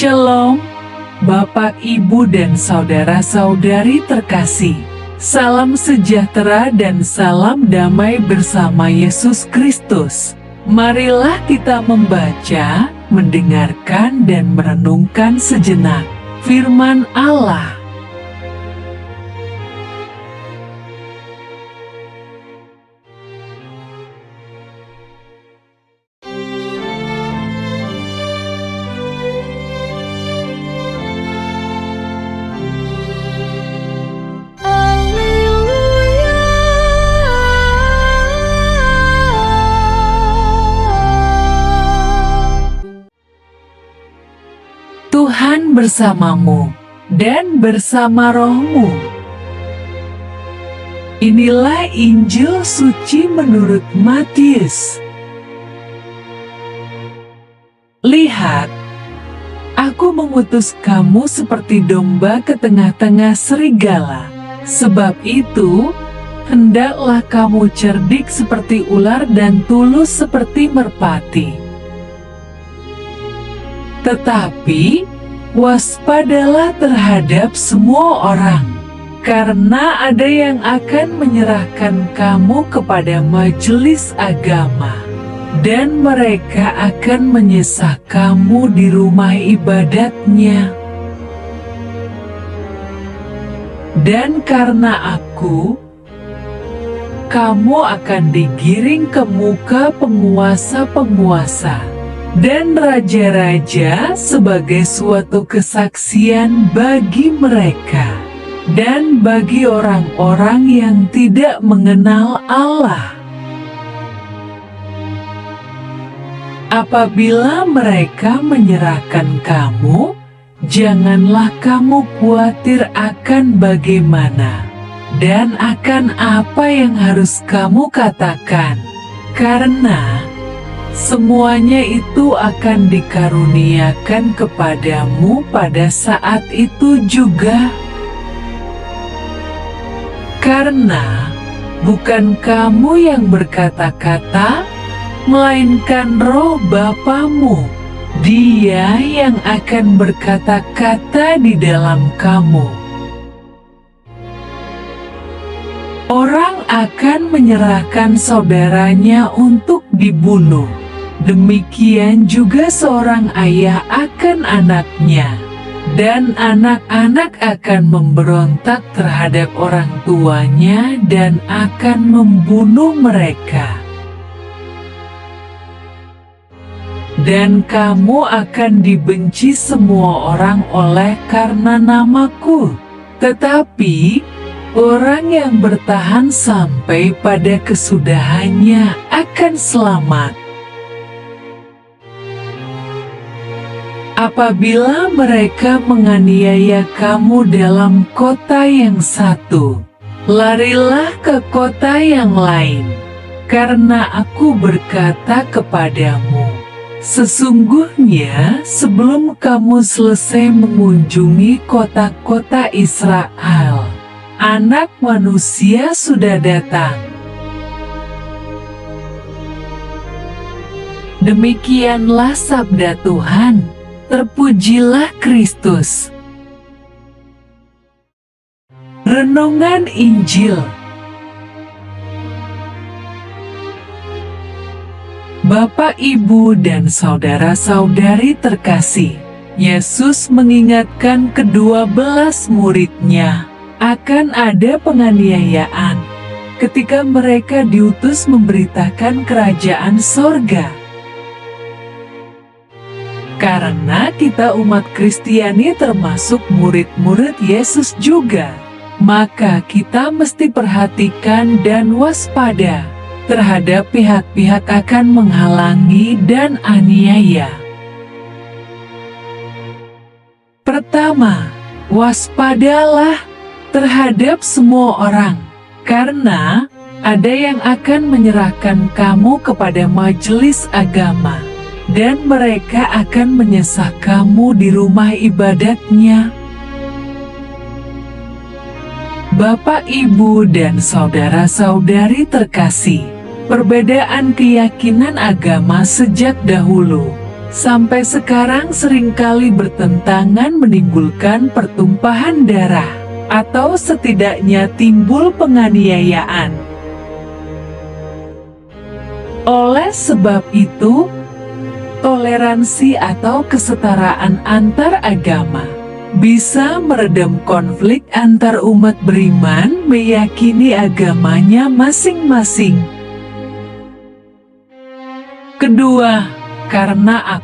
Shalom, Bapak, Ibu, dan saudara-saudari terkasih. Salam sejahtera dan salam damai bersama Yesus Kristus. Marilah kita membaca, mendengarkan, dan merenungkan sejenak firman Allah. Tuhan bersamamu dan bersama rohmu. Inilah Injil suci menurut Matius. Lihat, aku mengutus kamu seperti domba ke tengah-tengah serigala. Sebab itu, hendaklah kamu cerdik seperti ular dan tulus seperti merpati. Tetapi, waspadalah terhadap semua orang, karena ada yang akan menyerahkan kamu kepada majelis agama, dan mereka akan menyesah kamu di rumah ibadatnya. Dan karena aku, kamu akan digiring ke muka penguasa-penguasa dan raja-raja sebagai suatu kesaksian bagi mereka dan bagi orang-orang yang tidak mengenal Allah. Apabila mereka menyerahkan kamu, janganlah kamu khawatir akan bagaimana dan akan apa yang harus kamu katakan, karena semuanya itu akan dikaruniakan kepadamu pada saat itu juga. Karena bukan kamu yang berkata-kata, melainkan Roh Bapamu, Dia yang akan berkata-kata di dalam kamu. Orang akan menyerahkan saudaranya untuk dibunuh. Demikian juga seorang ayah akan anaknya, dan anak-anak akan memberontak terhadap orang tuanya dan akan membunuh mereka. Dan kamu akan dibenci semua orang oleh karena namaku, tetapi orang yang bertahan sampai pada kesudahannya akan selamat. Apabila mereka menganiaya kamu dalam kota yang satu, larilah ke kota yang lain, karena aku berkata kepadamu, sesungguhnya sebelum kamu selesai mengunjungi kota-kota Israel, Anak Manusia sudah datang. Demikianlah sabda Tuhan. Terpujilah Kristus. Renungan Injil. Bapak, Ibu, dan saudara-saudari terkasih, Yesus mengingatkan ke-12 murid-Nya akan ada penganiayaan ketika mereka diutus memberitakan kerajaan sorga. Karena kita umat Kristiani termasuk murid-murid Yesus juga, maka kita mesti perhatikan dan waspada terhadap pihak-pihak akan menghalangi dan aniaya. Pertama, waspadalah terhadap semua orang, karena ada yang akan menyerahkan kamu kepada majelis agama, dan mereka akan menyesah kamu di rumah ibadatnya. Bapak, Ibu, dan saudara-saudari terkasih, perbedaan keyakinan agama sejak dahulu sampai sekarang seringkali bertentangan, menimbulkan pertumpahan darah, atau setidaknya timbul penganiayaan. Oleh sebab itu, toleransi atau kesetaraan antar agama bisa meredam konflik antar umat beriman meyakini agamanya masing-masing. Kedua, karena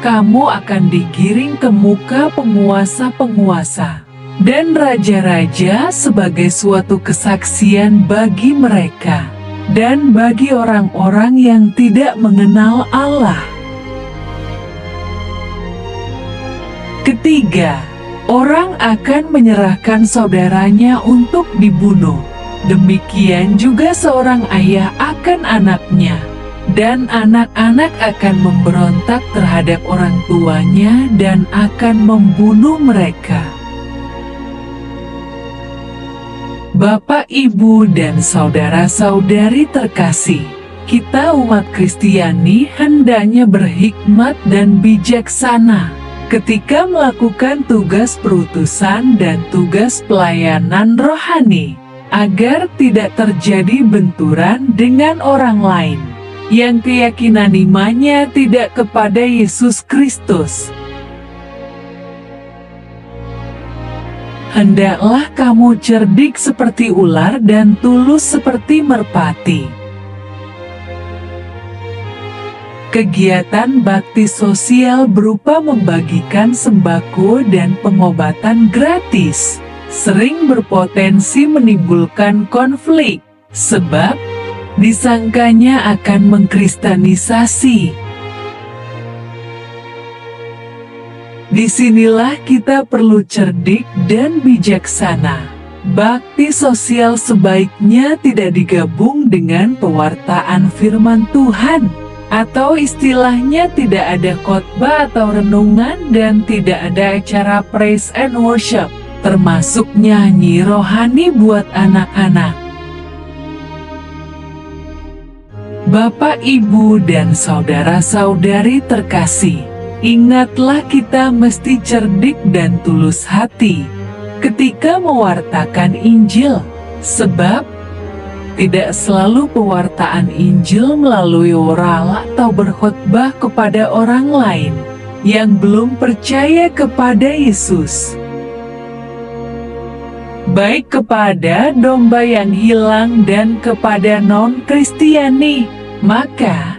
kamu akan digiring ke muka penguasa-penguasa dan raja-raja sebagai suatu kesaksian bagi mereka dan bagi orang-orang yang tidak mengenal Allah. Ketiga, orang akan menyerahkan saudaranya untuk dibunuh. Demikian juga seorang ayah akan anaknya, dan anak-anak akan memberontak terhadap orang tuanya dan akan membunuh mereka. Bapak, Ibu, dan saudara-saudari terkasih, kita umat Kristiani hendaknya berhikmat dan bijaksana ketika melakukan tugas perutusan dan tugas pelayanan rohani, agar tidak terjadi benturan dengan orang lain yang keyakinan imannya tidak kepada Yesus Kristus. Hendaklah kamu cerdik seperti ular dan tulus seperti merpati. Kegiatan bakti sosial berupa membagikan sembako dan pengobatan gratis sering berpotensi menimbulkan konflik, sebab disangkanya akan mengkristenisasi. Disinilah kita perlu cerdik dan bijaksana. Bakti sosial sebaiknya tidak digabung dengan pewartaan firman Tuhan, atau istilahnya tidak ada khotbah atau renungan dan tidak ada acara praise and worship, termasuk nyanyi rohani buat anak-anak. Bapak, Ibu, dan saudara-saudari terkasih, ingatlah kita mesti cerdik dan tulus hati ketika mewartakan Injil, sebab tidak selalu pewartaan Injil melalui oral atau berkhotbah kepada orang lain yang belum percaya kepada Yesus, baik kepada domba yang hilang dan kepada non-Kristiani. Maka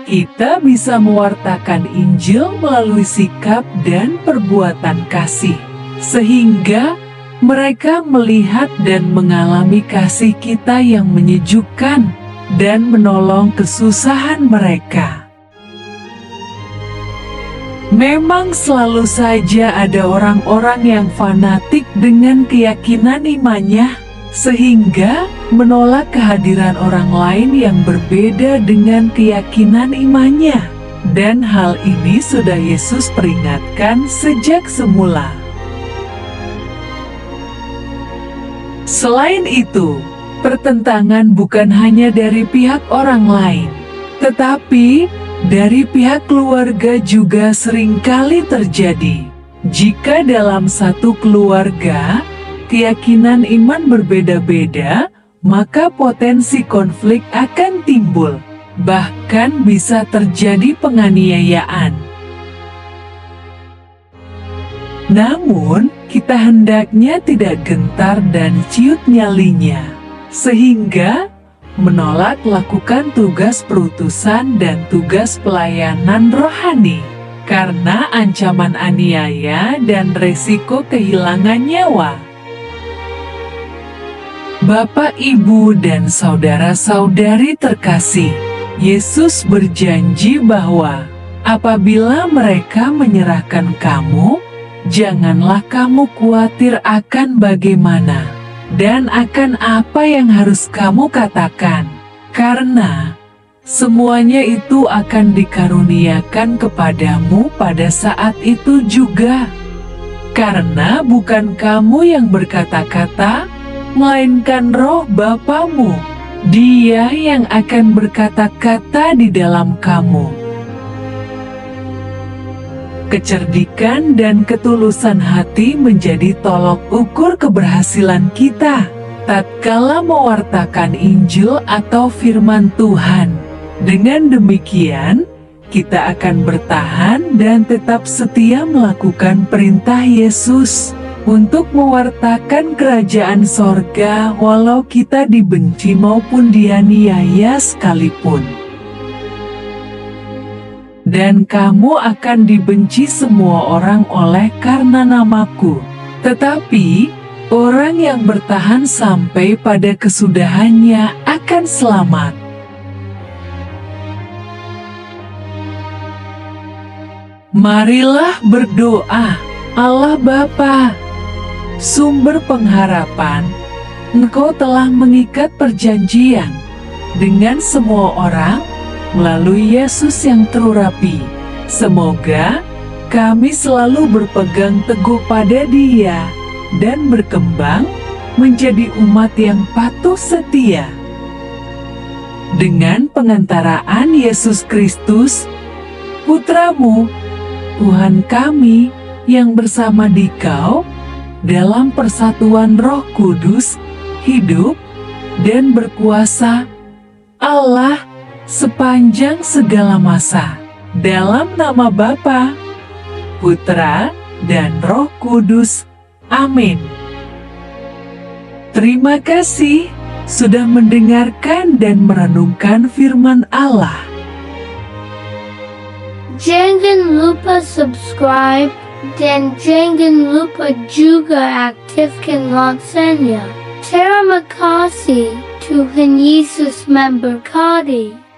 kita bisa mewartakan Injil melalui sikap dan perbuatan kasih, sehingga mereka melihat dan mengalami kasih kita yang menyejukkan dan menolong kesusahan mereka. Memang selalu saja ada orang-orang yang fanatik dengan keyakinan imannya, sehingga menolak kehadiran orang lain yang berbeda dengan keyakinan imannya. Dan hal ini sudah Yesus peringatkan sejak semula. Selain itu, pertentangan bukan hanya dari pihak orang lain, tetapi dari pihak keluarga juga seringkali terjadi. Jika dalam satu keluarga, keyakinan iman berbeda-beda, maka potensi konflik akan timbul, bahkan bisa terjadi penganiayaan. Namun, kita hendaknya tidak gentar dan ciut nyalinya, sehingga menolak lakukan tugas perutusan dan tugas pelayanan rohani, karena ancaman aniaya dan resiko kehilangan nyawa. Bapak, Ibu, dan saudara-saudari terkasih, Yesus berjanji bahwa apabila mereka menyerahkan kamu, janganlah kamu khawatir akan bagaimana dan akan apa yang harus kamu katakan, karena semuanya itu akan dikaruniakan kepadamu pada saat itu juga. Karena bukan kamu yang berkata-kata, melainkan Roh Bapamu Dia yang akan berkata-kata di dalam kamu. Kecerdikan dan ketulusan hati menjadi tolok ukur keberhasilan kita tatkala mewartakan Injil atau firman Tuhan. Dengan demikian, kita akan bertahan dan tetap setia melakukan perintah Yesus untuk mewartakan kerajaan sorga walau kita dibenci maupun dianiaya sekalipun. Dan kamu akan dibenci semua orang oleh karena namaku. Tetapi, orang yang bertahan sampai pada kesudahannya akan selamat. Marilah berdoa. Allah Bapa, sumber pengharapan, Engkau telah mengikat perjanjian dengan semua orang melalui Yesus yang terurapi. Semoga kami selalu berpegang teguh pada Dia dan berkembang menjadi umat yang patuh setia. Dengan pengantaraan Yesus Kristus, Putra-Mu, Tuhan kami yang bersama Dikau dalam persatuan Roh Kudus, hidup dan berkuasa Allah sepanjang segala masa. Dalam nama Bapa, Putra, dan Roh Kudus. Amin. Terima kasih sudah mendengarkan dan merenungkan firman Allah. Jangan lupa subscribe dan jangan lupa juga aktifkan loncengnya. Terima kasih, Tuhan Yesus memberkati.